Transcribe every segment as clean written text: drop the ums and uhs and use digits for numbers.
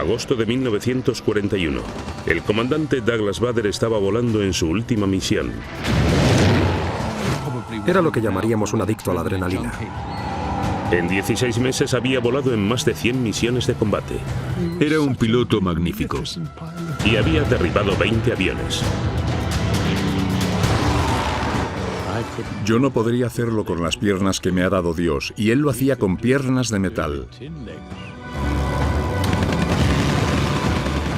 Agosto de 1941. El comandante Douglas Bader estaba volando en su última misión. Era lo que llamaríamos un adicto a la adrenalina. En 16 meses había volado en más de 100 misiones de combate. Era un piloto magnífico. Y había derribado 20 aviones. Yo no podría hacerlo con las piernas que me ha dado Dios, y él lo hacía con piernas de metal.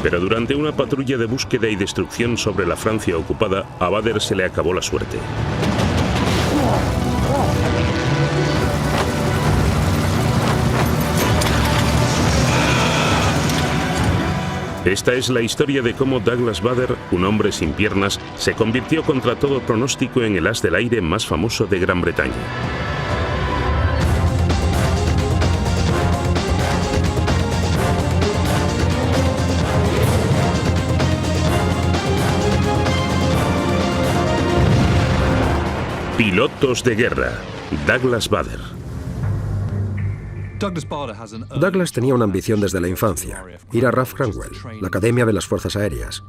Pero durante una patrulla de búsqueda y destrucción sobre la Francia ocupada, a Bader se le acabó la suerte. Esta es la historia de cómo Douglas Bader, un hombre sin piernas, se convirtió contra todo pronóstico en el as del aire más famoso de Gran Bretaña. Pilotos de guerra, Douglas Bader. Douglas tenía una ambición desde la infancia, ir a RAF Cranwell, la Academia de las Fuerzas Aéreas.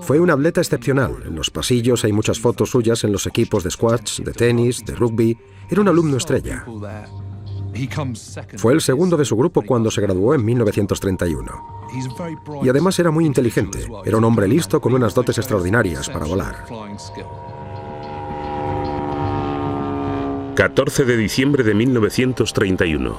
Fue un atleta excepcional. En los pasillos hay muchas fotos suyas en los equipos de squash, de tenis, de rugby. Era un alumno estrella. Fue el segundo de su grupo cuando se graduó en 1931. Y además era muy inteligente. Era un hombre listo con unas dotes extraordinarias para volar. 14 de diciembre de 1931.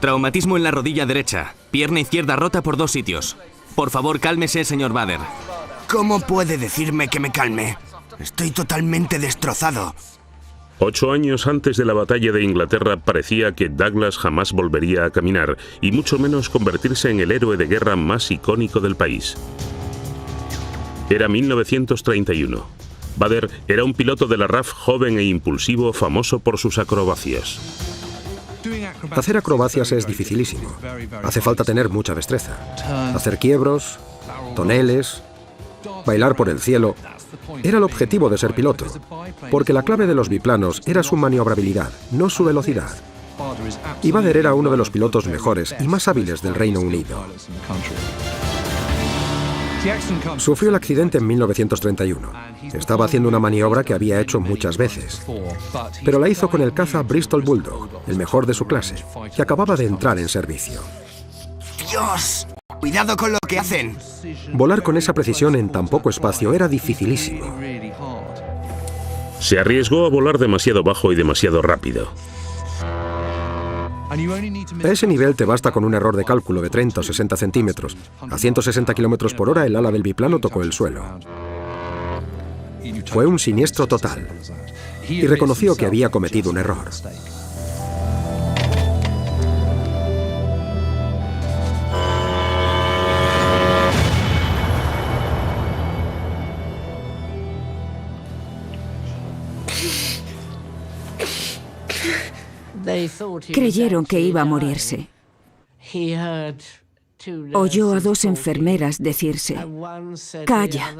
Traumatismo en la rodilla derecha. Pierna izquierda rota por 2 sitios. Por favor, cálmese, señor Bader. ¿Cómo puede decirme que me calme? Estoy totalmente destrozado. 8 años antes de la batalla de Inglaterra parecía que Douglas jamás volvería a caminar, y mucho menos convertirse en el héroe de guerra más icónico del país. Era 1931. Bader era un piloto de la RAF joven e impulsivo, famoso por sus acrobacias. Hacer acrobacias es dificilísimo. Hace falta tener mucha destreza. Hacer quiebros, toneles, bailar por el cielo. Era el objetivo de ser piloto, porque la clave de los biplanos era su maniobrabilidad, no su velocidad. Y Bader era uno de los pilotos mejores y más hábiles del Reino Unido. Sufrió el accidente en 1931. Estaba haciendo una maniobra que había hecho muchas veces, pero la hizo con el caza Bristol Bulldog, el mejor de su clase, que acababa de entrar en servicio. ¡Dios! ¡Cuidado con lo que hacen! Volar con esa precisión en tan poco espacio era dificilísimo. Se arriesgó a volar demasiado bajo y demasiado rápido. A ese nivel te basta con un error de cálculo de 30 o 60 centímetros. A 160 kilómetros por hora el ala del biplano tocó el suelo. Fue un siniestro total y reconoció que había cometido un error. Creyeron que iba a morirse. Oyó a 2 enfermeras decirse: «Calla,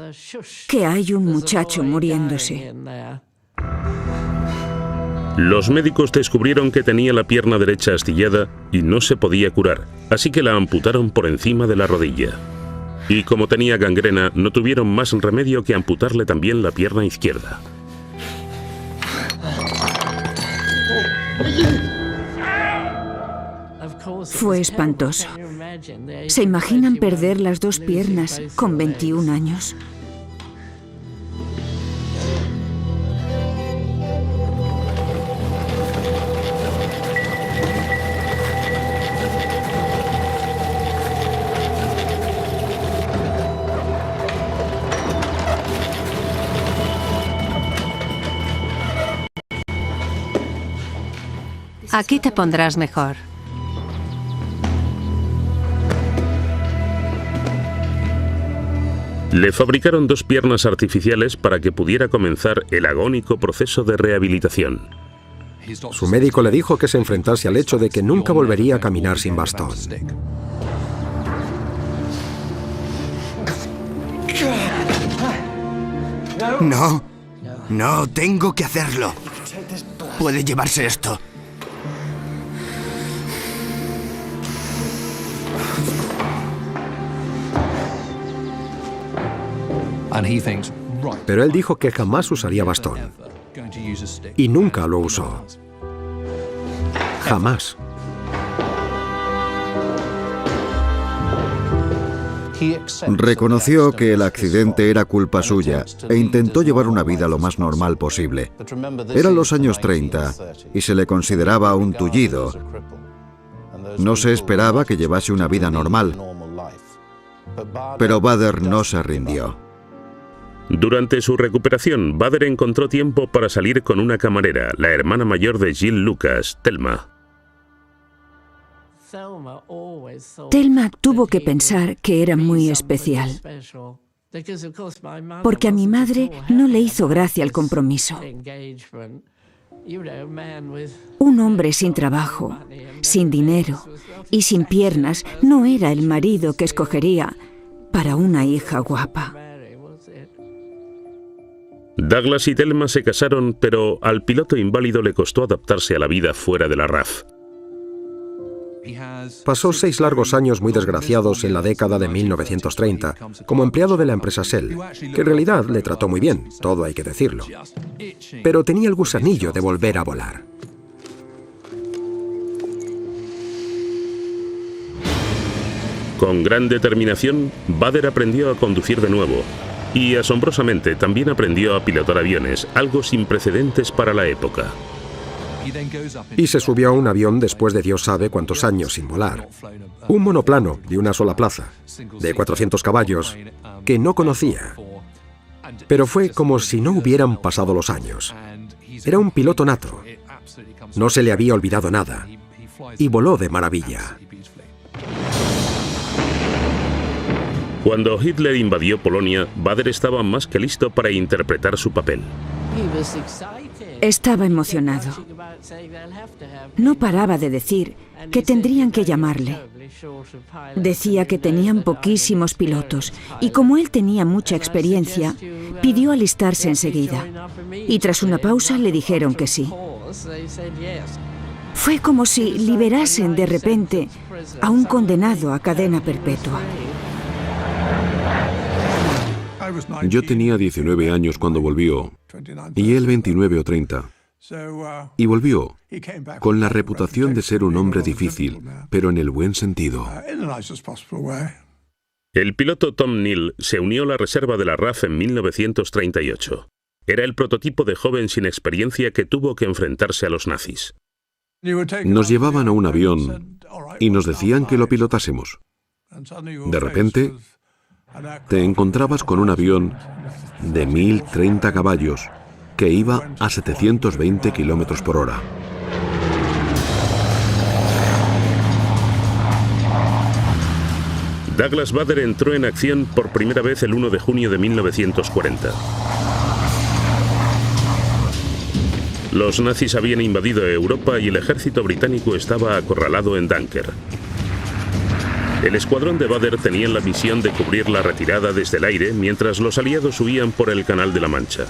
que hay un muchacho muriéndose». Los médicos descubrieron que tenía la pierna derecha astillada y no se podía curar, así que la amputaron por encima de la rodilla. Y como tenía gangrena, no tuvieron más remedio que amputarle también la pierna izquierda. Fue espantoso. ¿Se imaginan perder las 2 piernas con 21 años? Aquí te pondrás mejor. Le fabricaron 2 piernas artificiales para que pudiera comenzar el agónico proceso de rehabilitación. Su médico le dijo que se enfrentase al hecho de que nunca volvería a caminar sin bastón. No, no, tengo que hacerlo. Puede llevarse esto. Pero él dijo que jamás usaría bastón. Y nunca lo usó. Jamás. Reconoció que el accidente era culpa suya e intentó llevar una vida lo más normal posible. Eran los años 30 y se le consideraba un tullido. No se esperaba que llevase una vida normal. Pero Bader no se rindió. Durante su recuperación, Bader encontró tiempo para salir con una camarera, la hermana mayor de Jill Lucas, Thelma. Thelma tuvo que pensar que era muy especial, porque a mi madre no le hizo gracia el compromiso. Un hombre sin trabajo, sin dinero y sin piernas no era el marido que escogería para una hija guapa. Douglas y Thelma se casaron, pero al piloto inválido le costó adaptarse a la vida fuera de la RAF. Pasó 6 largos años muy desgraciados en la década de 1930 como empleado de la empresa Shell, que en realidad le trató muy bien, todo hay que decirlo. Pero tenía el gusanillo de volver a volar. Con gran determinación, Bader aprendió a conducir de nuevo. Y asombrosamente también aprendió a pilotar aviones, algo sin precedentes para la época. Y se subió a un avión después de Dios sabe cuántos años sin volar. Un monoplano de una sola plaza, de 400 caballos, que no conocía. Pero fue como si no hubieran pasado los años. Era un piloto nato. No se le había olvidado nada. Y voló de maravilla. Cuando Hitler invadió Polonia, Bader estaba más que listo para interpretar su papel. Estaba emocionado. No paraba de decir que tendrían que llamarle. Decía que tenían poquísimos pilotos y como él tenía mucha experiencia, pidió alistarse enseguida. Y tras una pausa le dijeron que sí. Fue como si liberasen de repente a un condenado a cadena perpetua. Yo tenía 19 años cuando volvió, y él 29 o 30. Y volvió con la reputación de ser un hombre difícil, pero en el buen sentido. El piloto Tom Neal se unió a la reserva de la RAF en 1938. Era el prototipo de joven sin experiencia que tuvo que enfrentarse a los nazis. Nos llevaban a un avión y nos decían que lo pilotásemos. De repente, te encontrabas con un avión de 1030 caballos que iba a 720 kilómetros por hora. Douglas Bader entró en acción por primera vez el 1 de junio de 1940. Los nazis habían invadido Europa y el ejército británico estaba acorralado en Dunkerque. El escuadrón de Bader tenía la misión de cubrir la retirada desde el aire mientras los aliados huían por el Canal de la Mancha.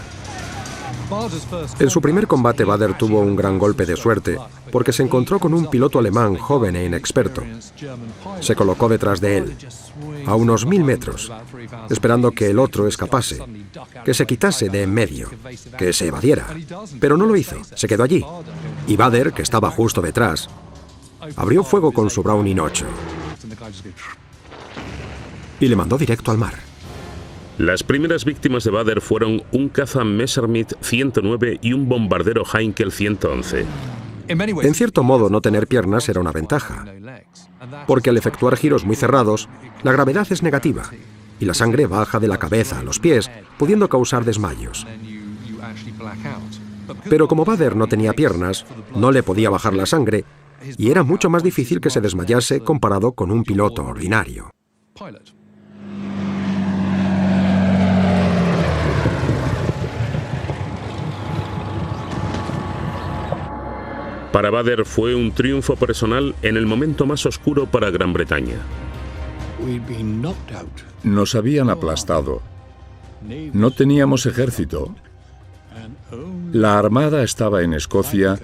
En su primer combate, Bader tuvo un gran golpe de suerte porque se encontró con un piloto alemán joven e inexperto. Se colocó detrás de él, a unos 1000 metros, esperando que el otro escapase, que se quitase de en medio, que se evadiera. Pero no lo hizo, se quedó allí. Y Bader, que estaba justo detrás, abrió fuego con su Browning 8 y le mandó directo al mar. Las primeras víctimas de Bader fueron un caza Messerschmitt 109 y un bombardero Heinkel 111. En cierto modo, no tener piernas era una ventaja, porque al efectuar giros muy cerrados, la gravedad es negativa y la sangre baja de la cabeza a los pies, pudiendo causar desmayos. Pero como Bader no tenía piernas, no le podía bajar la sangre y era mucho más difícil que se desmayase comparado con un piloto ordinario. Para Bader fue un triunfo personal en el momento más oscuro para Gran Bretaña. Nos habían aplastado. No teníamos ejército. La armada estaba en Escocia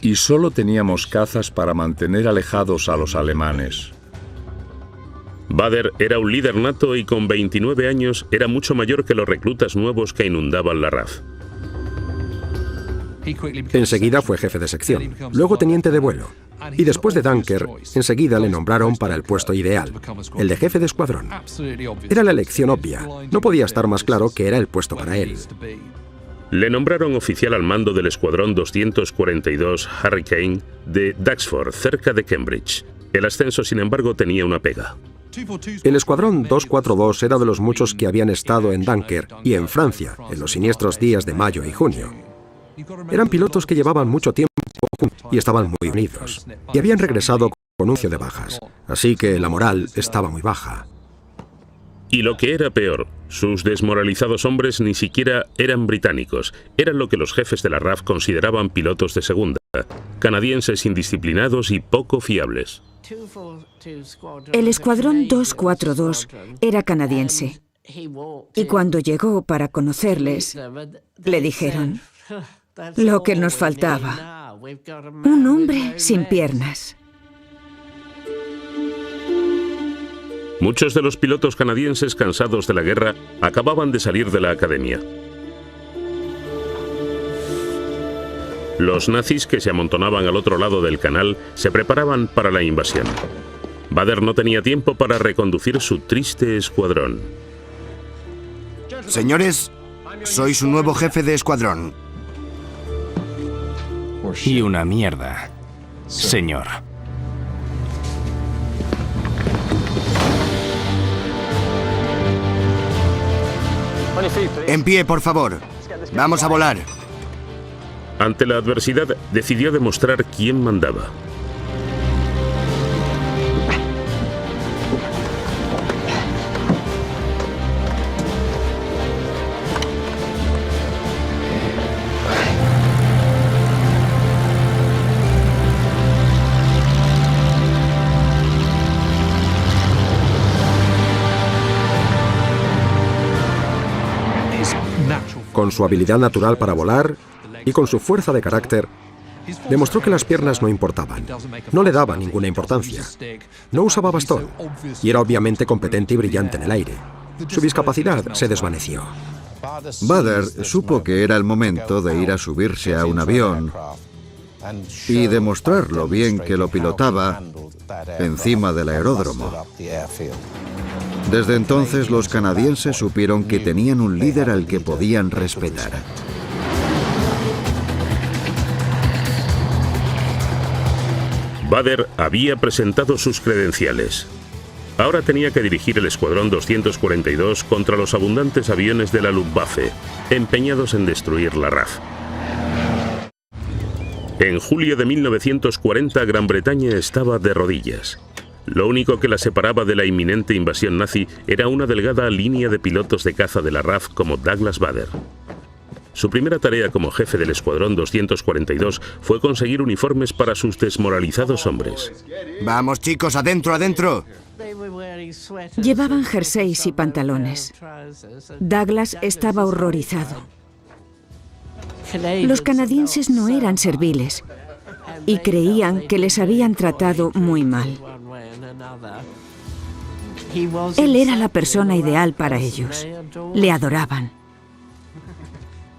y solo teníamos cazas para mantener alejados a los alemanes. Bader era un líder nato y con 29 años era mucho mayor que los reclutas nuevos que inundaban la RAF. Enseguida fue jefe de sección, luego teniente de vuelo. Y después de Dunker, enseguida le nombraron para el puesto ideal, el de jefe de escuadrón. Era la elección obvia, no podía estar más claro que era el puesto para él. Le nombraron oficial al mando del escuadrón 242 Hurricane de Duxford, cerca de Cambridge. El ascenso, sin embargo, tenía una pega. El escuadrón 242 era de los muchos que habían estado en Dunker y en Francia en los siniestros días de mayo y junio. Eran pilotos que llevaban mucho tiempo juntos y estaban muy unidos. Y habían regresado con anuncio de bajas. Así que la moral estaba muy baja. Y lo que era peor, sus desmoralizados hombres ni siquiera eran británicos. Eran lo que los jefes de la RAF consideraban pilotos de segunda, canadienses indisciplinados y poco fiables. El escuadrón 242 era canadiense. Y cuando llegó para conocerles, le dijeron: lo que nos faltaba, un hombre sin piernas. Muchos de los pilotos canadienses cansados de la guerra acababan de salir de la academia. Los nazis que se amontonaban al otro lado del canal se preparaban para la invasión. Bader no tenía tiempo para reconducir su triste escuadrón. Señores, soy su nuevo jefe de escuadrón. Y una mierda, señor. En pie, por favor. Vamos a volar. Ante la adversidad, decidió demostrar quién mandaba. Con su habilidad natural para volar y con su fuerza de carácter, demostró que las piernas no importaban. No le daba ninguna importancia. No usaba bastón y era obviamente competente y brillante en el aire. Su discapacidad se desvaneció. Bader supo que era el momento de ir a subirse a un avión y demostrar lo bien que lo pilotaba encima del aeródromo. Desde entonces los canadienses supieron que tenían un líder al que podían respetar. Bader había presentado sus credenciales. Ahora tenía que dirigir el escuadrón 242 contra los abundantes aviones de la Luftwaffe, empeñados en destruir la RAF. En julio de 1940, Gran Bretaña estaba de rodillas. Lo único que la separaba de la inminente invasión nazi era una delgada línea de pilotos de caza de la RAF como Douglas Bader. Su primera tarea como jefe del escuadrón 242 fue conseguir uniformes para sus desmoralizados hombres. Vamos, chicos, adentro, adentro. Llevaban jerseys y pantalones. Douglas estaba horrorizado. Los canadienses no eran serviles y creían que les habían tratado muy mal. Él era la persona ideal para ellos. Le adoraban.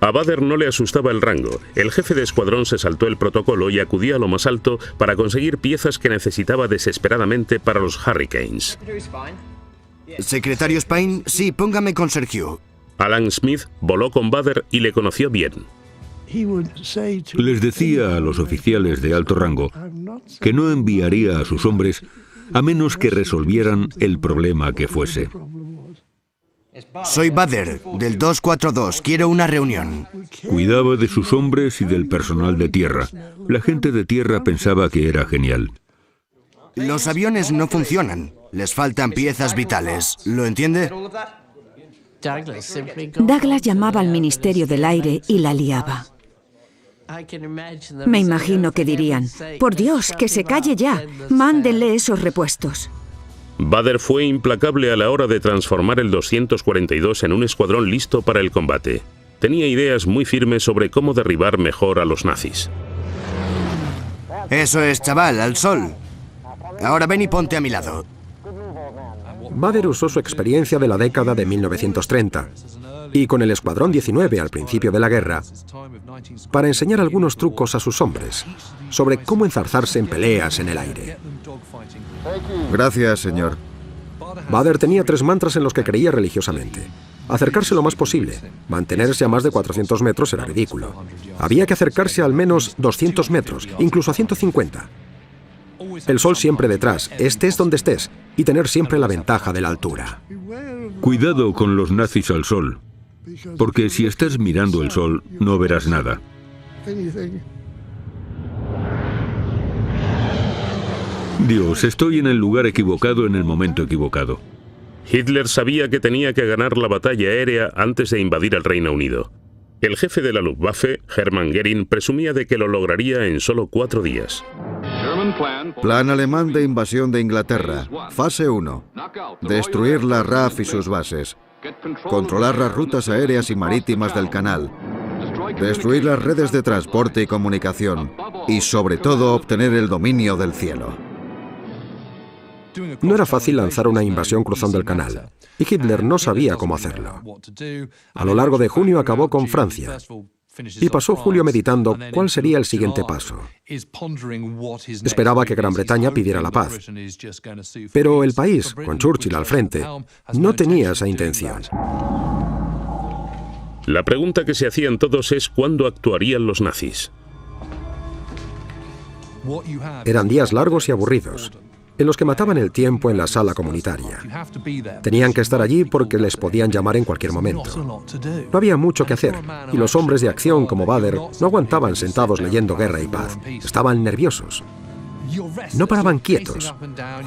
A Bader no le asustaba el rango. El jefe de escuadrón se saltó el protocolo y acudió a lo más alto para conseguir piezas que necesitaba desesperadamente para los Hurricanes. Secretario Spain, sí, póngame con Sergio. Alan Smith voló con Bader y le conoció bien. Les decía a los oficiales de alto rango que no enviaría a sus hombres a menos que resolvieran el problema que fuese. Soy Bader, del 242. Quiero una reunión. Cuidaba de sus hombres y del personal de tierra. La gente de tierra pensaba que era genial. Los aviones no funcionan. Les faltan piezas vitales. ¿Lo entiende? Douglas llamaba al Ministerio del Aire y la liaba. Me imagino que dirían: por Dios, que se calle ya, mándenle esos repuestos. Bader fue implacable a la hora de transformar el 242 en un escuadrón listo para el combate. Tenía ideas muy firmes sobre cómo derribar mejor a los nazis. Eso es, chaval, al sol. Ahora ven y ponte a mi lado. Bader usó su experiencia de la década de 1930 y con el Escuadrón 19 al principio de la guerra para enseñar algunos trucos a sus hombres sobre cómo enzarzarse en peleas en el aire. Gracias, señor. Bader tenía 3 mantras en los que creía religiosamente. Acercarse lo más posible. Mantenerse a más de 400 metros era ridículo. Había que acercarse al menos 200 metros, incluso a 150. El sol siempre detrás, estés donde estés, y tener siempre la ventaja de la altura. Cuidado con los nazis al sol, porque si estás mirando el sol, no verás nada. Dios, estoy en el lugar equivocado en el momento equivocado. Hitler sabía que tenía que ganar la batalla aérea antes de invadir el Reino Unido. El jefe de la Luftwaffe, Hermann Göring, presumía de que lo lograría en solo 4 días. Plan alemán de invasión de Inglaterra. Fase 1. Destruir la RAF y sus bases. Controlar las rutas aéreas y marítimas del canal. Destruir las redes de transporte y comunicación. Y sobre todo obtener el dominio del cielo. No era fácil lanzar una invasión cruzando el canal, y Hitler no sabía cómo hacerlo. A lo largo de junio acabó con Francia, y pasó julio meditando cuál sería el siguiente paso. Esperaba que Gran Bretaña pidiera la paz, pero el país, con Churchill al frente, no tenía esa intención. La pregunta que se hacían todos es ¿cuándo actuarían los nazis? Eran días largos y aburridos, en los que mataban el tiempo en la sala comunitaria. Tenían que estar allí porque les podían llamar en cualquier momento. No había mucho que hacer, y los hombres de acción como Bader no aguantaban sentados leyendo Guerra y Paz. Estaban nerviosos. No paraban quietos.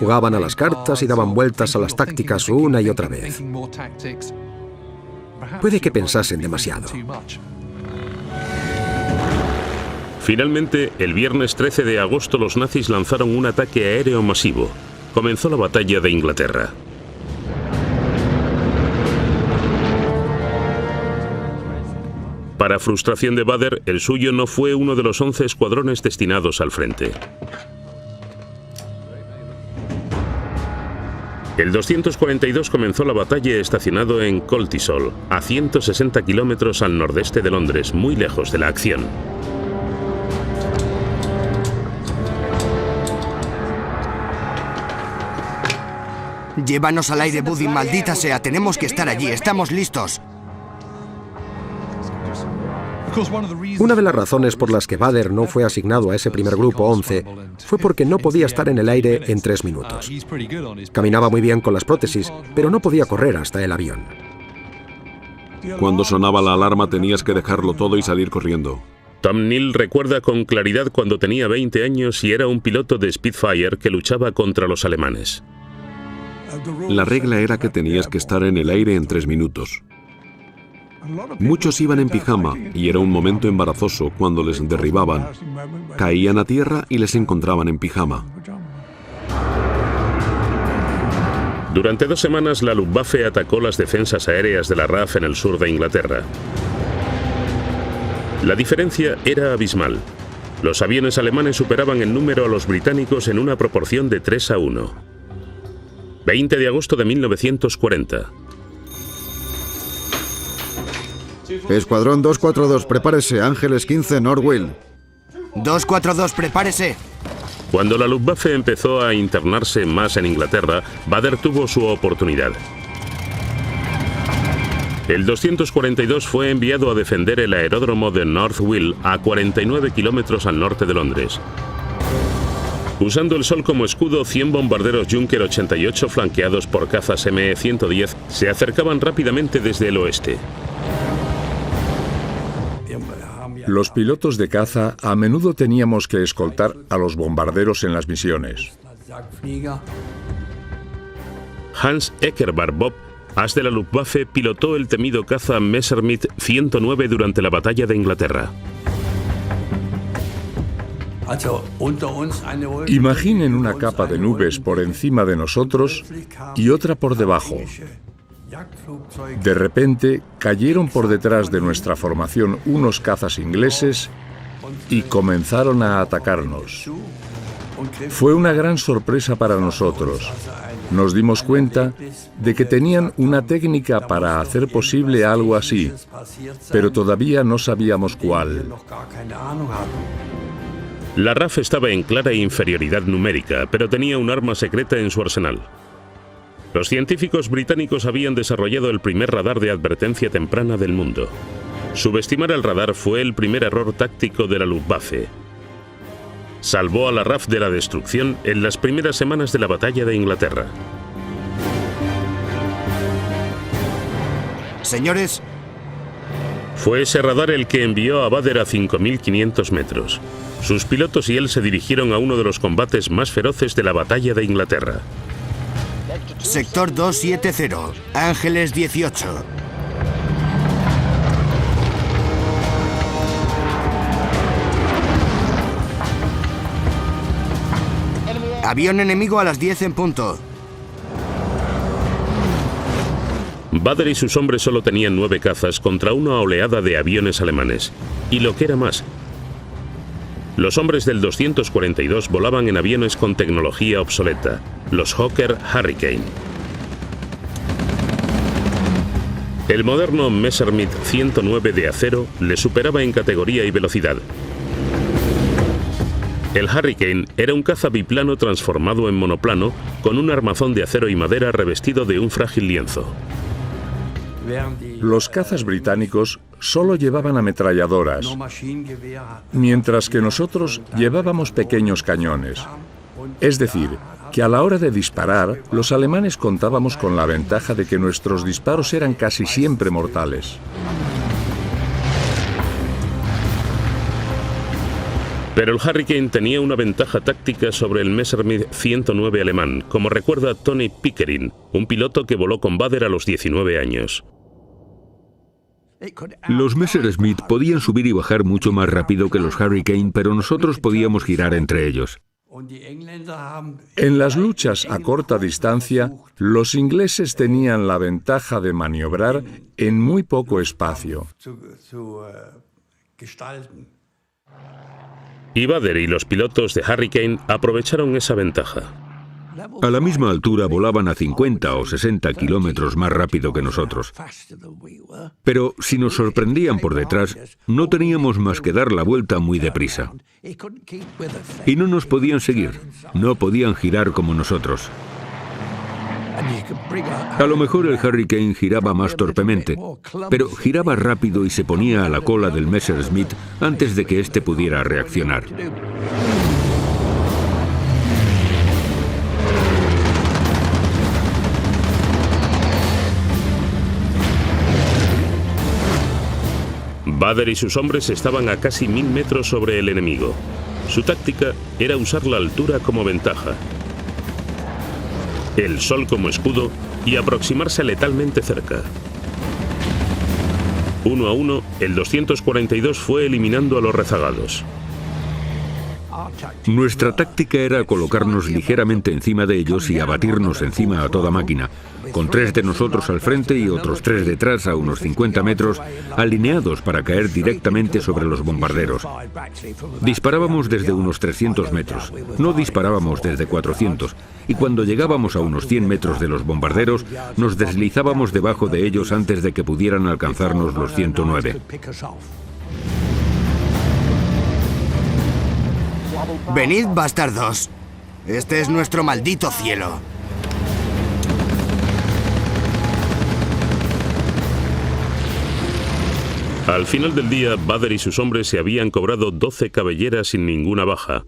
Jugaban a las cartas y daban vueltas a las tácticas una y otra vez. Puede que pensasen demasiado. Finalmente, el viernes 13 de agosto los nazis lanzaron un ataque aéreo masivo. Comenzó la batalla de Inglaterra. Para frustración de Bader, el suyo no fue uno de los 11 escuadrones destinados al frente. El 242 comenzó la batalla estacionado en Coltishall, a 160 kilómetros al nordeste de Londres, muy lejos de la acción. Llévanos al aire, Buddy, maldita sea. Tenemos que estar allí. Estamos listos. Una de las razones por las que Bader no fue asignado a ese primer grupo 11 fue porque no podía estar en el aire en 3 minutos. Caminaba muy bien con las prótesis, pero no podía correr hasta el avión. Cuando sonaba la alarma tenías que dejarlo todo y salir corriendo. Tom Neal recuerda con claridad cuando tenía 20 años y era un piloto de Spitfire que luchaba contra los alemanes. La regla era que tenías que estar en el aire en 3 minutos. Muchos iban en pijama y era un momento embarazoso cuando les derribaban. Caían a tierra y les encontraban en pijama. Durante 2 semanas la Luftwaffe atacó las defensas aéreas de la RAF en el sur de Inglaterra. La diferencia era abismal. Los aviones alemanes superaban en número a los británicos en una proporción de 3-1. 20 de agosto de 1940. Escuadrón 242, prepárese. Ángeles 15, Northwill. 242, prepárese. Cuando la Luftwaffe empezó a internarse más en Inglaterra, Bader tuvo su oportunidad. El 242 fue enviado a defender el aeródromo de Northwill, a 49 kilómetros al norte de Londres. Usando el sol como escudo, 100 bombarderos Junker 88 flanqueados por cazas ME-110 se acercaban rápidamente desde el oeste. Los pilotos de caza a menudo teníamos que escoltar a los bombarderos en las misiones. Hans Eckerbarbob, as de la Luftwaffe, pilotó el temido caza Messerschmitt 109 durante la batalla de Inglaterra. Imaginen una capa de nubes por encima de nosotros y otra por debajo. De repente cayeron por detrás de nuestra formación unos cazas ingleses y comenzaron a atacarnos. Fue una gran sorpresa para nosotros. nos dimos cuenta de que tenían una técnica para hacer posible algo así, pero todavía no sabíamos cuál. La RAF estaba en clara inferioridad numérica, pero tenía un arma secreta en su arsenal. Los científicos británicos habían desarrollado el primer radar de advertencia temprana del mundo. Subestimar el radar fue el primer error táctico de la Luftwaffe. Salvó a la RAF de la destrucción en las primeras semanas de la batalla de Inglaterra. Señores. Fue ese radar el que envió a Bader a 5.500 metros. Sus pilotos y él se dirigieron a uno de los combates más feroces de la batalla de Inglaterra. Sector 270, Ángeles 18. Avión enemigo a las 10 en punto. Bader y sus hombres solo tenían 9 cazas contra una oleada de aviones alemanes. Y lo que era más, los hombres del 242 volaban en aviones con tecnología obsoleta, los Hawker Hurricane. El moderno Messerschmitt 109 de acero le superaba en categoría y velocidad. El Hurricane era un caza biplano transformado en monoplano con un armazón de acero y madera revestido de un frágil lienzo. Los cazas británicos solo llevaban ametralladoras, mientras que nosotros llevábamos pequeños cañones. Es decir, que a la hora de disparar, los alemanes contábamos con la ventaja de que nuestros disparos eran casi siempre mortales. Pero el Hurricane tenía una ventaja táctica sobre el Messerschmitt 109 alemán, como recuerda Tony Pickering, un piloto que voló con Bader a los 19 años. Los Messerschmitt podían subir y bajar mucho más rápido que los Hurricane, pero nosotros podíamos girar entre ellos. En las luchas a corta distancia, los ingleses tenían la ventaja de maniobrar en muy poco espacio. Y Bader y los pilotos de Hurricane aprovecharon esa ventaja. A la misma altura volaban a 50 o 60 kilómetros más rápido que nosotros. Pero si nos sorprendían por detrás, no teníamos más que dar la vuelta muy deprisa. Y no nos podían seguir, no podían girar como nosotros. A lo mejor el Hurricane giraba más torpemente, pero giraba rápido y se ponía a la cola del Messerschmitt antes de que éste pudiera reaccionar. Bader y sus hombres estaban a casi 1000 metros sobre el enemigo. Su táctica era usar la altura como ventaja, el sol como escudo y aproximarse letalmente cerca. 1 a 1, el 242 fue eliminando a los rezagados. Nuestra táctica era colocarnos ligeramente encima de ellos y abatirnos encima a toda máquina, con 3 de nosotros al frente y otros 3 detrás a unos 50 metros, alineados para caer directamente sobre los bombarderos. Disparábamos desde unos 300 metros, no disparábamos desde 400, y cuando llegábamos a unos 100 metros de los bombarderos, nos deslizábamos debajo de ellos antes de que pudieran alcanzarnos los 109. Venid, bastardos. Este es nuestro maldito cielo. Al final del día, Bader y sus hombres se habían cobrado 12 cabelleras sin ninguna baja.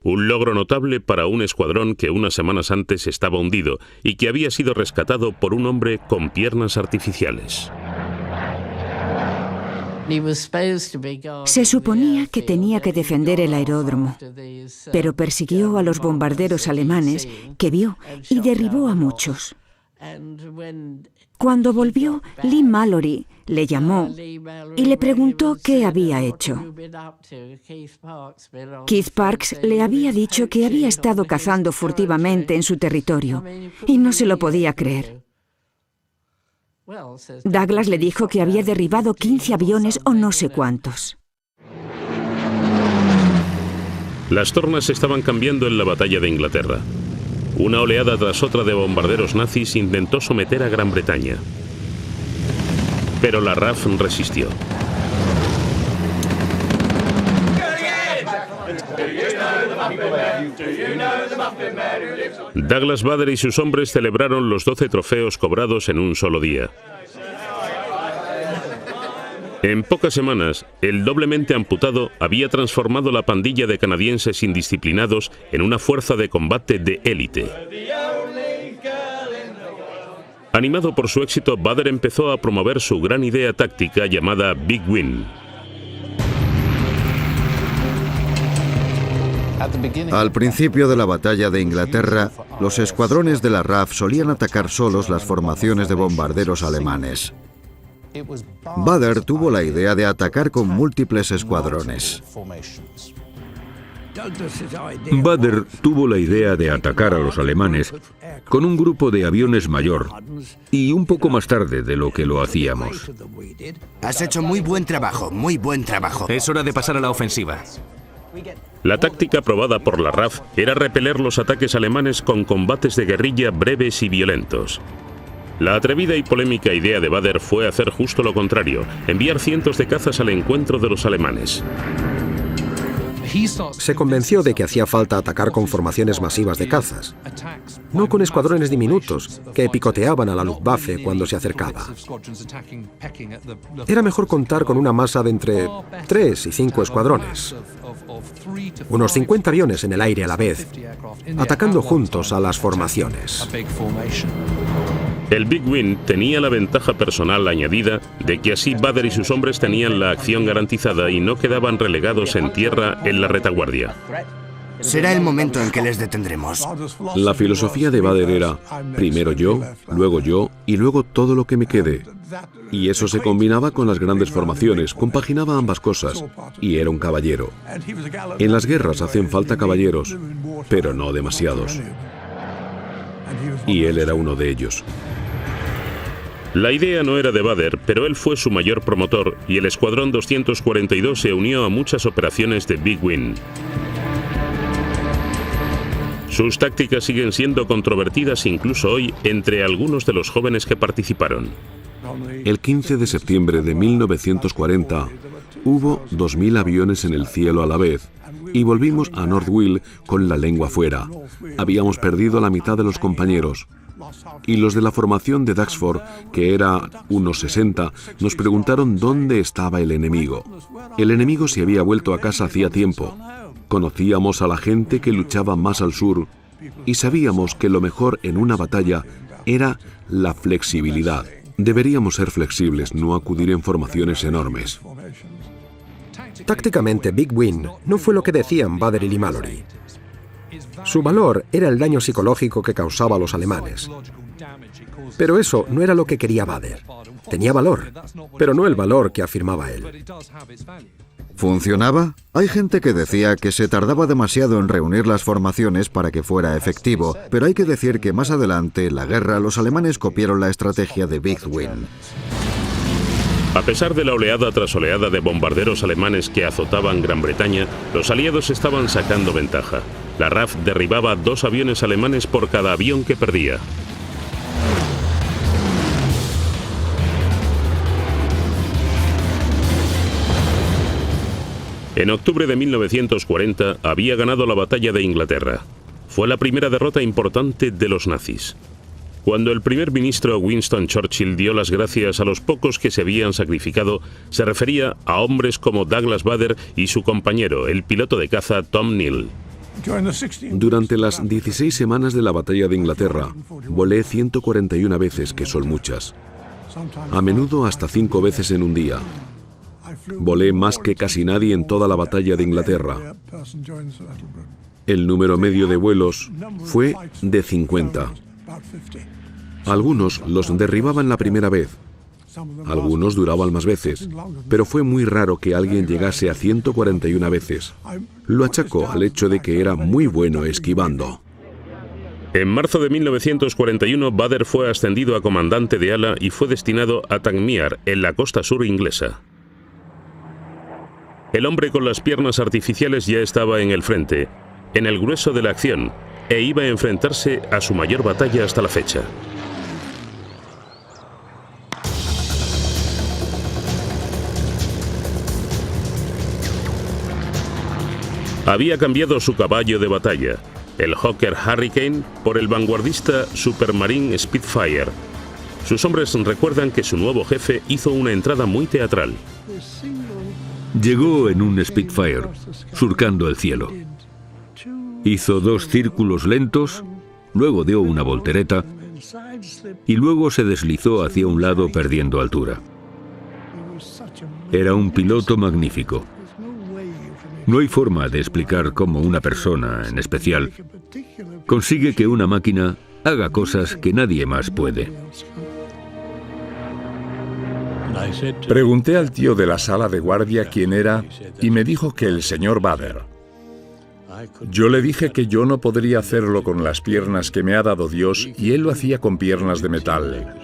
Un logro notable para un escuadrón que unas semanas antes estaba hundido y que había sido rescatado por un hombre con piernas artificiales. Se suponía que tenía que defender el aeródromo, pero persiguió a los bombarderos alemanes que vio y derribó a muchos. Cuando volvió, Lee Mallory le llamó y le preguntó qué había hecho. Keith Parks le había dicho que había estado cazando furtivamente en su territorio y no se lo podía creer. Douglas le dijo que había derribado 15 aviones o no sé cuántos. Las tornas estaban cambiando en la batalla de Inglaterra. una oleada tras otra de bombarderos nazis intentó someter a Gran Bretaña. Pero la RAF resistió. Douglas Bader y sus hombres celebraron los 12 trofeos cobrados en un solo día. En pocas semanas, el doblemente amputado había transformado la pandilla de canadienses indisciplinados en una fuerza de combate de élite. Animado por su éxito, Bader empezó a promover su gran idea táctica llamada Big Win. Al principio de la batalla de Inglaterra, los escuadrones de la RAF solían atacar solos las formaciones de bombarderos alemanes. Bader tuvo la idea de atacar con múltiples escuadrones. Bader tuvo la idea de atacar a los alemanes con un grupo de aviones mayor y un poco más tarde de lo que lo hacíamos. Has hecho muy buen trabajo, muy buen trabajo. Es hora de pasar a la ofensiva. La táctica probada por la RAF era repeler los ataques alemanes con combates de guerrilla breves y violentos. La atrevida y polémica idea de Bader fue hacer justo lo contrario, enviar cientos de cazas al encuentro de los alemanes. Se convenció de que hacía falta atacar con formaciones masivas de cazas, no con escuadrones diminutos que picoteaban a la Luftwaffe cuando se acercaba. Era mejor contar con una masa de entre 3 y 5 escuadrones, unos 50 aviones en el aire a la vez, atacando juntos a las formaciones. El Big Win tenía la ventaja personal añadida de que así Bader y sus hombres tenían la acción garantizada y no quedaban relegados en tierra en la retaguardia. Será el momento en que les detendremos. La filosofía de Bader era primero yo y luego todo lo que me quede. Y eso se combinaba con las grandes formaciones, compaginaba ambas cosas, y era un caballero. En las guerras hacen falta caballeros, pero no demasiados. Y él era uno de ellos. La idea no era de Bader, pero él fue su mayor promotor y el Escuadrón 242 se unió a muchas operaciones de Big Win. Sus tácticas siguen siendo controvertidas incluso hoy entre algunos de los jóvenes que participaron. El 15 de septiembre de 1940 hubo 2.000 aviones en el cielo a la vez y volvimos a North Wheel con la lengua fuera. Habíamos perdido a la mitad de los compañeros. Y los de la formación de Duxford, que era unos 60, nos preguntaron dónde estaba el enemigo. El enemigo se había vuelto a casa hacía tiempo. Conocíamos a la gente que luchaba más al sur y sabíamos que lo mejor en una batalla era la flexibilidad. Deberíamos ser flexibles, no acudir en formaciones enormes. Tácticamente, Big Win no fue lo que decían Bader y Lee Mallory. Su valor era el daño psicológico que causaba a los alemanes. Pero eso no era lo que quería Bader. Tenía valor, pero no el valor que afirmaba él. ¿Funcionaba? Hay gente que decía que se tardaba demasiado en reunir las formaciones para que fuera efectivo, pero hay que decir que más adelante, en la guerra, los alemanes copiaron la estrategia de Big Win. A pesar de la oleada tras oleada de bombarderos alemanes que azotaban Gran Bretaña, los aliados estaban sacando ventaja. La RAF derribaba 2 aviones alemanes por cada avión que perdía. En octubre de 1940 había ganado la batalla de Inglaterra. Fue la primera derrota importante de los nazis. Cuando el primer ministro Winston Churchill dio las gracias a los pocos que se habían sacrificado, se refería a hombres como Douglas Bader y su compañero, el piloto de caza Tom Neal. Durante las 16 semanas de la batalla de Inglaterra, volé 141 veces, que son muchas. A menudo hasta 5 veces en un día. Volé más que casi nadie en toda la batalla de Inglaterra. El número medio de vuelos fue de 50. Algunos los derribaban la primera vez. Algunos duraban más veces, pero fue muy raro que alguien llegase a 141 veces. Lo achacó al hecho de que era muy bueno esquivando. En marzo de 1941, Bader fue ascendido a comandante de ala y fue destinado a Tangmere, en la costa sur inglesa. El hombre con las piernas artificiales ya estaba en el frente, en el grueso de la acción, e iba a enfrentarse a su mayor batalla hasta la fecha. Había cambiado su caballo de batalla, el Hawker Hurricane, por el vanguardista Supermarine Spitfire. Sus hombres recuerdan que su nuevo jefe hizo una entrada muy teatral. Llegó en un Spitfire, surcando el cielo. Hizo 2 círculos lentos, luego dio una voltereta y luego se deslizó hacia un lado perdiendo altura. Era un piloto magnífico. No hay forma de explicar cómo una persona, en especial, consigue que una máquina haga cosas que nadie más puede. Pregunté al tío de la sala de guardia quién era y me dijo que el señor Bader. Yo le dije que yo no podría hacerlo con las piernas que me ha dado Dios y él lo hacía con piernas de metal.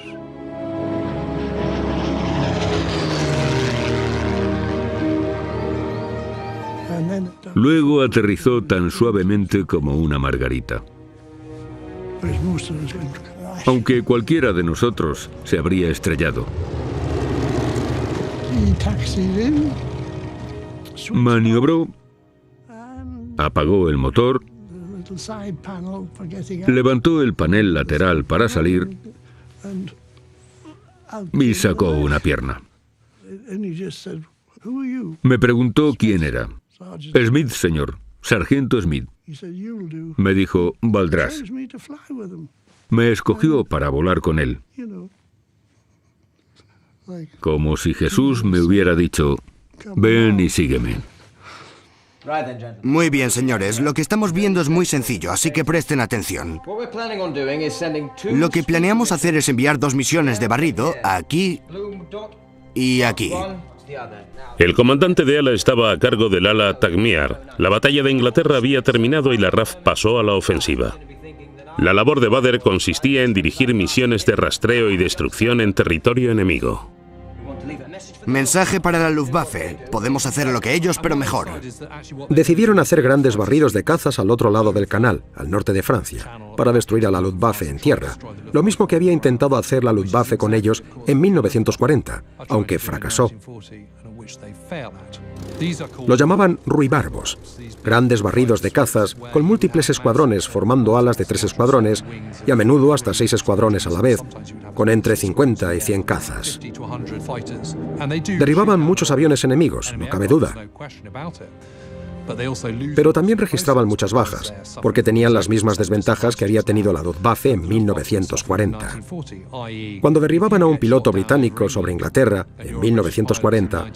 Luego aterrizó tan suavemente como una margarita. Aunque cualquiera de nosotros se habría estrellado. Maniobró, apagó el motor, levantó el panel lateral para salir y sacó una pierna. Me preguntó quién era. Smith, señor. Sargento Smith. Me dijo, valdrás. Me escogió para volar con él. Como si Jesús me hubiera dicho, ven y sígueme. Muy bien, señores. Lo que estamos viendo es muy sencillo, así que presten atención. Lo que planeamos hacer es enviar 2 misiones de barrido aquí y aquí. El comandante de ala estaba a cargo del ala Tagmiar. La batalla de Inglaterra había terminado y la RAF pasó a la ofensiva. La labor de Bader consistía en dirigir misiones de rastreo y destrucción en territorio enemigo. Mensaje para la Luftwaffe. Podemos hacer lo que ellos, pero mejor. Decidieron hacer grandes barridos de cazas al otro lado del canal, al norte de Francia, para destruir a la Luftwaffe en tierra, lo mismo que había intentado hacer la Luftwaffe con ellos en 1940, aunque fracasó. Lo llamaban ruibarbos, grandes barridos de cazas con múltiples escuadrones formando alas de 3 escuadrones y a menudo hasta 6 escuadrones a la vez, con entre 50 y 100 cazas. Derribaban muchos aviones enemigos, no cabe duda. Pero también registraban muchas bajas, porque tenían las mismas desventajas que había tenido la Luftwaffe en 1940. Cuando derribaban a un piloto británico sobre Inglaterra, en 1940,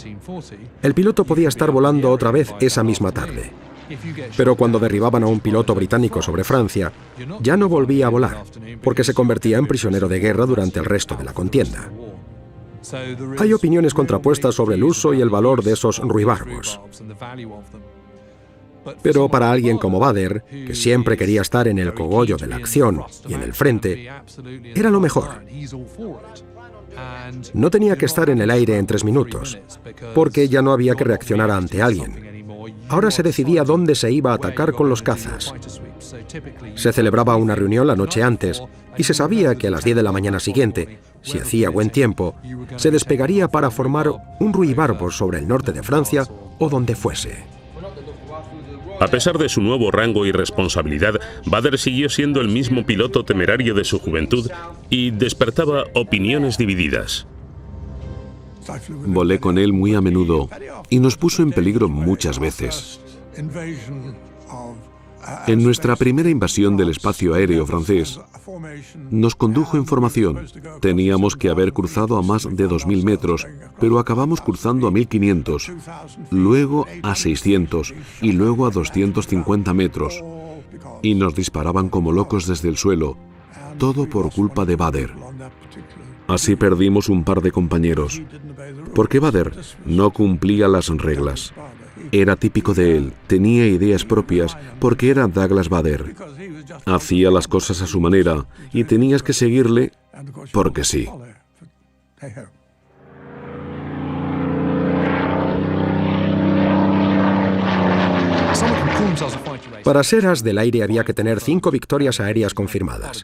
el piloto podía estar volando otra vez esa misma tarde. Pero cuando derribaban a un piloto británico sobre Francia, ya no volvía a volar, porque se convertía en prisionero de guerra durante el resto de la contienda. Hay opiniones contrapuestas sobre el uso y el valor de esos ruibarbos. Pero para alguien como Bader, que siempre quería estar en el cogollo de la acción y en el frente, era lo mejor. No tenía que estar en el aire en 3 minutos, porque ya no había que reaccionar ante alguien. Ahora se decidía dónde se iba a atacar con los cazas. Se celebraba una reunión la noche antes y se sabía que a las 10 de la mañana siguiente, si hacía buen tiempo, se despegaría para formar un ruibarbos sobre el norte de Francia o donde fuese. A pesar de su nuevo rango y responsabilidad, Bader siguió siendo el mismo piloto temerario de su juventud y despertaba opiniones divididas. Volé con él muy a menudo y nos puso en peligro muchas veces. En nuestra primera invasión del espacio aéreo francés, nos condujo en formación. Teníamos que haber cruzado a más de 2.000 metros, pero acabamos cruzando a 1.500, luego a 600 y luego a 250 metros. Y nos disparaban como locos desde el suelo, todo por culpa de Bader. Así perdimos un par de compañeros, porque Bader no cumplía las reglas. Era típico de él, tenía ideas propias, porque era Douglas Bader. Hacía las cosas a su manera y tenías que seguirle porque sí. Para ser as del aire había que tener 5 victorias aéreas confirmadas.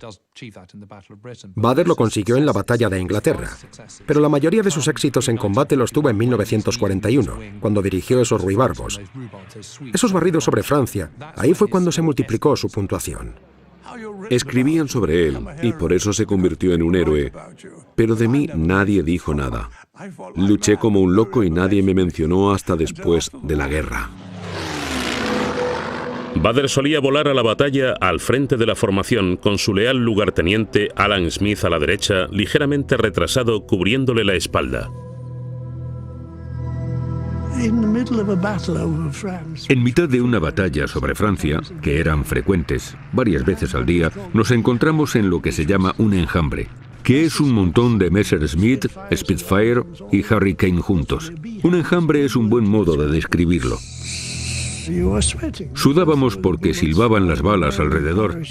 Bader lo consiguió en la batalla de Inglaterra, pero la mayoría de sus éxitos en combate los tuvo en 1941, cuando dirigió esos ruibarbos. Esos barridos sobre Francia, ahí fue cuando se multiplicó su puntuación. Escribían sobre él y por eso se convirtió en un héroe, pero de mí nadie dijo nada. Luché como un loco y nadie me mencionó hasta después de la guerra. Bader solía volar a la batalla al frente de la formación con su leal lugarteniente Alan Smith a la derecha, ligeramente retrasado, cubriéndole la espalda. En mitad de una batalla sobre Francia, que eran frecuentes, varias veces al día, nos encontramos en lo que se llama un enjambre, que es un montón de Messerschmitt, Spitfire y Hurricane juntos. Un enjambre es un buen modo de describirlo. Sudábamos porque silbaban las balas alrededor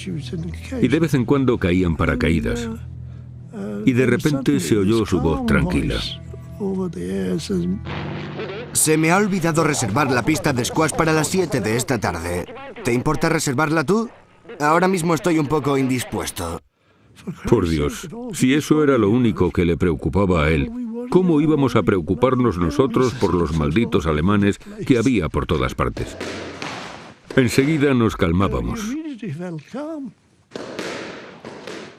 y de vez en cuando caían paracaídas. Y de repente se oyó su voz tranquila. Se me ha olvidado reservar la pista de squash para las 7 de esta tarde. ¿Te importa reservarla tú? Ahora mismo estoy un poco indispuesto. Por Dios, si eso era lo único que le preocupaba a él, ¿cómo íbamos a preocuparnos nosotros por los malditos alemanes que había por todas partes? Enseguida nos calmábamos.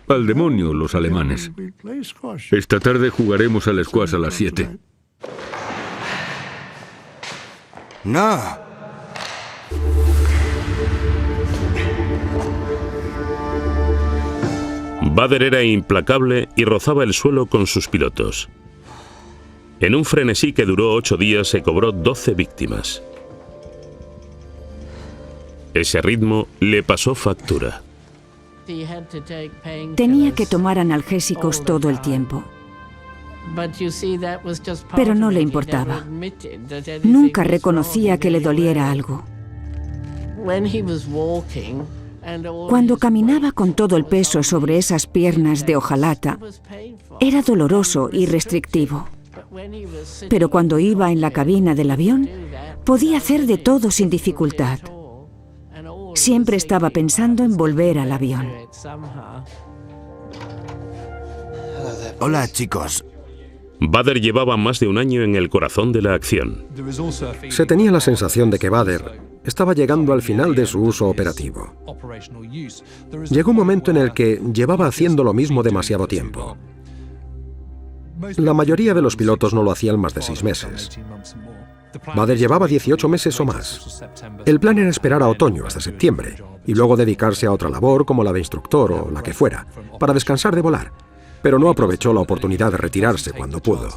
Al demonio los alemanes. Esta tarde jugaremos al squash a las 7. ¡No! Bader era implacable y rozaba el suelo con sus pilotos. En un frenesí que duró 8 días se cobró 12 víctimas. Ese ritmo le pasó factura. Tenía que tomar analgésicos todo el tiempo. Pero no le importaba. Nunca reconocía que le doliera algo. Cuando caminaba con todo el peso sobre esas piernas de hojalata, era doloroso y restrictivo. Pero cuando iba en la cabina del avión, podía hacer de todo sin dificultad. Siempre estaba pensando en volver al avión. Hola, chicos. Bader llevaba más de un año en el corazón de la acción. Se tenía la sensación de que Bader estaba llegando al final de su uso operativo. Llegó un momento en el que llevaba haciendo lo mismo demasiado tiempo. La mayoría de los pilotos no lo hacían más de 6 meses. Bader llevaba 18 meses o más. El plan era esperar a otoño, hasta septiembre, y luego dedicarse a otra labor como la de instructor o la que fuera, para descansar de volar. Pero no aprovechó la oportunidad de retirarse cuando pudo.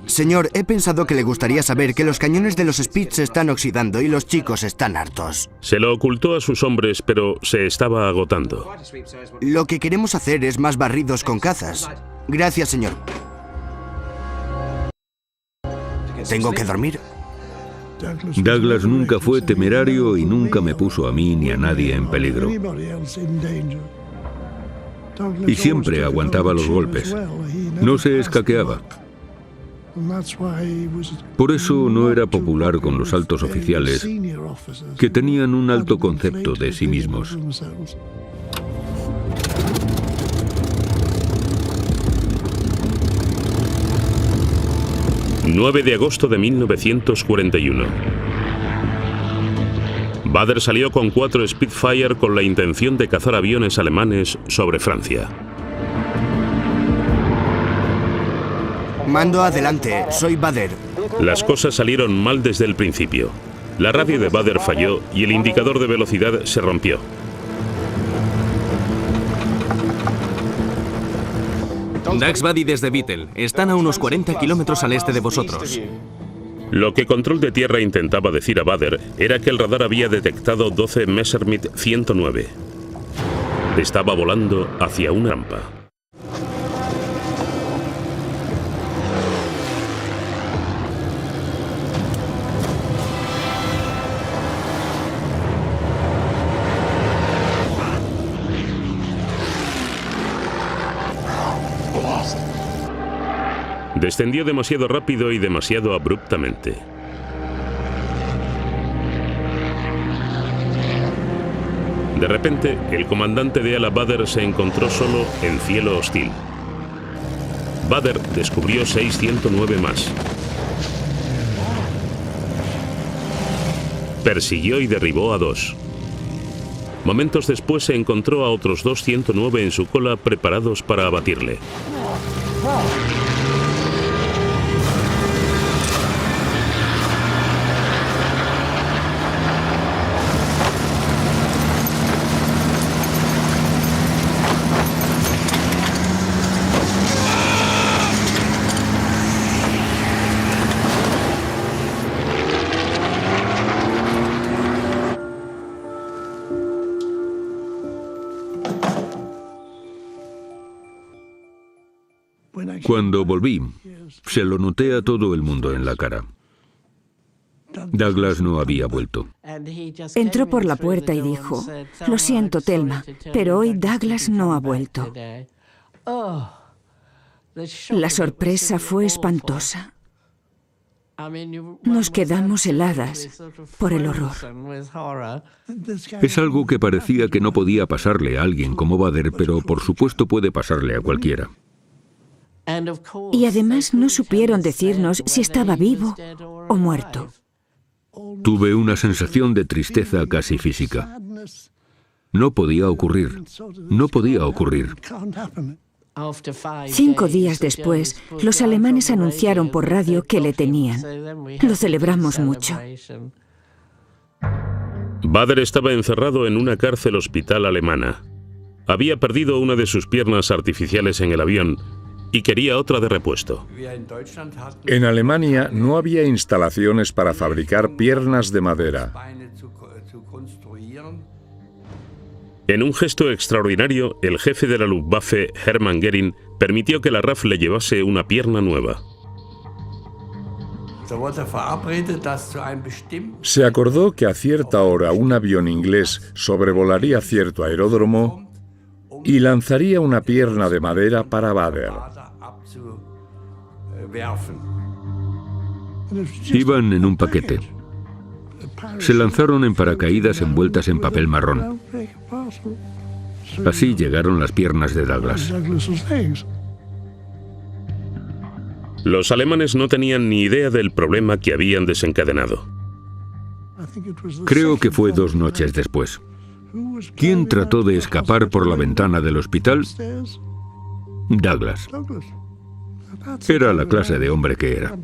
Señor, he pensado que le gustaría saber que los cañones de los Spitz se están oxidando y los chicos están hartos. Se lo ocultó a sus hombres, pero se estaba agotando. Lo que queremos hacer es más barridos con cazas. Gracias, señor. ¿Tengo que dormir? Douglas nunca fue temerario y nunca me puso a mí ni a nadie en peligro. Y siempre aguantaba los golpes. No se escaqueaba. Por eso no era popular con los altos oficiales, que tenían un alto concepto de sí mismos. ...9 de agosto de 1941. Bader salió con 4 Spitfire con la intención de cazar aviones alemanes sobre Francia. Mando adelante, soy Bader. Las cosas salieron mal desde el principio. La radio de Bader falló y el indicador de velocidad se rompió. Dax Buddy desde Beetle. Están a unos 40 kilómetros al este de vosotros. Lo que Control de Tierra intentaba decir a Bader era que el radar había detectado 12 Messerschmitt 109. Estaba volando hacia una rampa. Descendió demasiado rápido y demasiado abruptamente. De repente, el comandante de ala Bader se encontró solo en cielo hostil. Bader descubrió 609 más. Persiguió y derribó a 2. Momentos después se encontró a otros 209 en su cola preparados para abatirle. Cuando volví, se lo noté a todo el mundo en la cara. Douglas no había vuelto. Entró por la puerta y dijo: «Lo siento, Thelma, pero hoy Douglas no ha vuelto». La sorpresa fue espantosa. Nos quedamos heladas por el horror. Es algo que parecía que no podía pasarle a alguien como Bader, pero por supuesto puede pasarle a cualquiera. Y además no supieron decirnos si estaba vivo o muerto. Tuve una sensación de tristeza casi física. No podía ocurrir. No podía ocurrir. 5 días después, los alemanes anunciaron por radio que le tenían. Lo celebramos mucho. Bader estaba encerrado en una cárcel hospital alemana. Había perdido una de sus piernas artificiales en el avión y quería otra de repuesto. En Alemania no había instalaciones para fabricar piernas de madera. En un gesto extraordinario, el jefe de la Luftwaffe, Hermann Göring, permitió que la RAF le llevase una pierna nueva. Se acordó que a cierta hora un avión inglés sobrevolaría cierto aeródromo y lanzaría una pierna de madera para Bader. Iban en un paquete. Se lanzaron en paracaídas envueltas en papel marrón. Así llegaron las piernas de Douglas. Los alemanes no tenían ni idea del problema que habían desencadenado. Creo que fue 2 noches después. ¿Quién trató de escapar por la ventana del hospital? Douglas. Era la clase de hombre que era.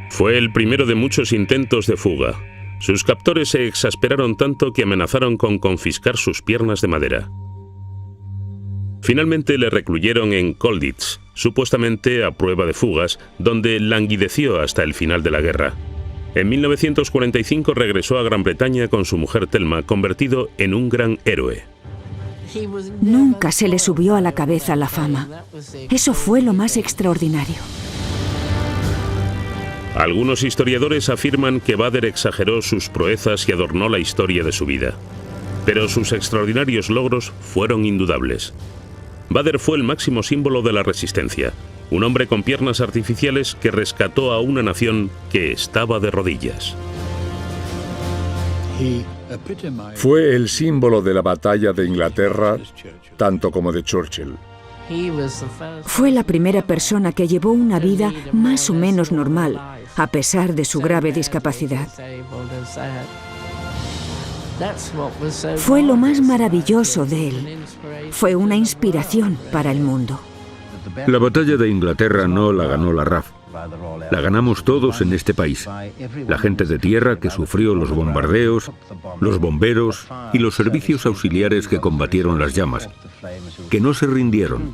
Fue el primero de muchos intentos de fuga. Sus captores se exasperaron tanto que amenazaron con confiscar sus piernas de madera. Finalmente le recluyeron en Colditz, supuestamente a prueba de fugas, donde languideció hasta el final de la guerra. En 1945 regresó a Gran Bretaña con su mujer Thelma, convertido en un gran héroe. Nunca se le subió a la cabeza la fama. Eso fue lo más extraordinario. Algunos historiadores afirman que Bader exageró sus proezas y adornó la historia de su vida. Pero sus extraordinarios logros fueron indudables. Bader fue el máximo símbolo de la resistencia, un hombre con piernas artificiales que rescató a una nación que estaba de rodillas. Fue el símbolo de la batalla de Inglaterra, tanto como de Churchill. Fue la primera persona que llevó una vida más o menos normal, a pesar de su grave discapacidad. Fue lo más maravilloso de él. Fue una inspiración para el mundo. La batalla de Inglaterra no la ganó la RAF. La ganamos todos en este país. La gente de tierra que sufrió los bombardeos, los bomberos y los servicios auxiliares que combatieron las llamas, que no se rindieron.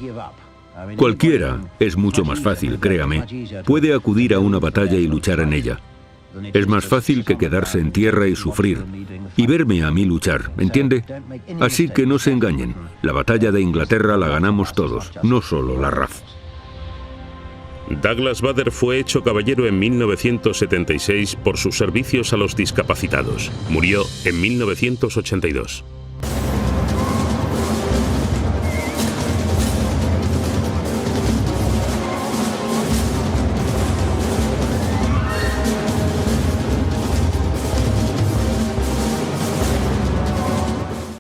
Cualquiera, es mucho más fácil, créame, puede acudir a una batalla y luchar en ella. Es más fácil que quedarse en tierra y sufrir, y verme a mí luchar, ¿entiende? Así que no se engañen, la batalla de Inglaterra la ganamos todos, no solo la RAF. Douglas Bader fue hecho caballero en 1976 por sus servicios a los discapacitados. Murió en 1982.